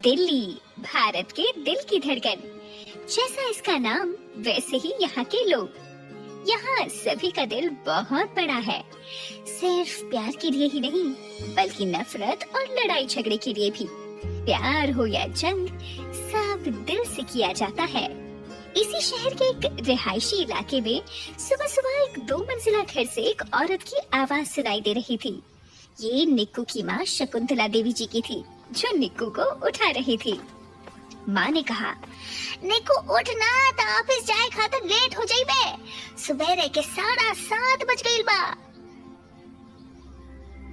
दिल्ली, भारत के दिल की धड़कन। जैसा इसका नाम वैसे ही यहाँ के लोग। यहाँ सभी का दिल बहुत बड़ा है, सिर्फ प्यार के लिए ही नहीं बल्कि नफरत और लड़ाई झगड़े के लिए भी। प्यार हो या जंग, सब दिल से किया जाता है। इसी शहर के एक रिहायशी इलाके में सुबह सुबह एक 2 मंजिला घर से एक औरत की आवाज सुनाई दे रही थी। ये निक्कू की माँ शकुंतला देवी जी की थी, जो निक्कू को उठा रही थी। माँ ने कहा, निक्कू उठ ना, तो ऑफिस जाए खातिर लेट हो जाइबे। सुबेरे के 7:30 बज गइल बा।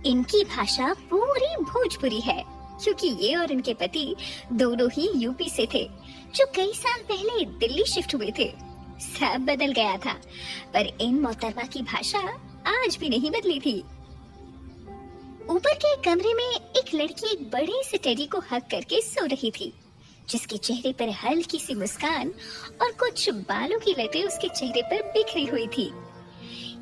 इनकी भाषा पूरी भोजपुरी है, क्योंकि ये और इनके पति दोनों ही यूपी से थे, जो कई साल पहले दिल्ली शिफ्ट हुए थे। सब बदल गया था, पर इन मोहतरमा की भाषा आज भी नहीं बदली थी। ऊपर के कमरे में एक लड़की एक बड़े से टेडी को हग करके सो रही थी, जिसके चेहरे पर हल्की सी मुस्कान और कुछ बालों की लटें उसके चेहरे पर बिखरी हुई थी।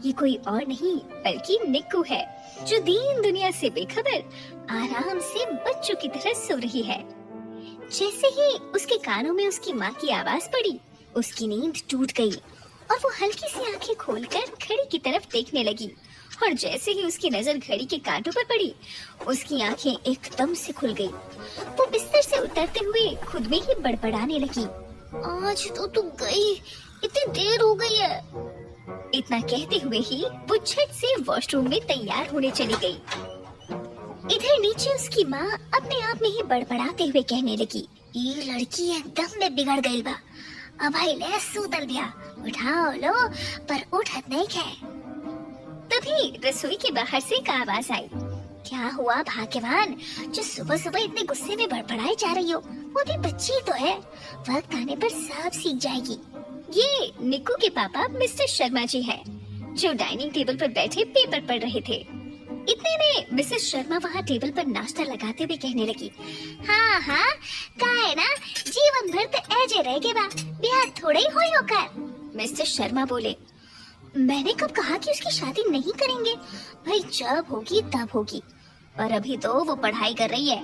ये कोई और नहीं बल्कि निक्कू है, जो दीन दुनिया से बेखबर आराम से बच्चों की तरह सो रही है। जैसे ही उसके कानों में उसकी माँ की आवाज पड़ी, उसकी नींद टूट गई और वो हल्की सी आंखें खोलकर घड़ी की तरफ देखने लगी। और जैसे ही उसकी नजर घड़ी के कांटों पर पड़ी, उसकी आंखें एकदम से खुल गई। वो बिस्तर से उतरते हुए खुद में ही बड़बड़ाने लगी, आज तो तू गई, इतनी देर हो गई है। इतना कहते हुए ही वो झट से वॉशरूम में तैयार होने चली गई। इधर नीचे उसकी माँ अपने आप में ही बड़बड़ाते हुए कहने लगी, ये लड़की एकदम में बिगड़ गई बा। अब भाई ले सूतल बिया, उठाओ लो, पर उठत नहीं है। तभी रसोई के बाहर से एक आवाज आई, क्या हुआ भाग्यवान, जो सुबह सुबह इतने गुस्से में बड़बड़ाई जा रही हो? वो भी बच्ची तो है, वक्त आने पर सब सीख जाएगी। ये निक्कू के पापा मिस्टर शर्मा जी हैं, जो डाइनिंग टेबल पर बैठे पेपर पढ़ रहे थे। इतने में मिसेस शर्मा वहाँ टेबल पर नाश्ता लगाते हुए कहने लगी, हाँ हाँ, का है ना, जीवन भर तो ऐजे रह गए बा, ब्याह थोड़े ही होई होकर। मिस्टर शर्मा बोले, मैंने कब कहा कि उसकी शादी नहीं करेंगे? भाई जब होगी तब होगी, और अभी तो वो पढ़ाई कर रही है।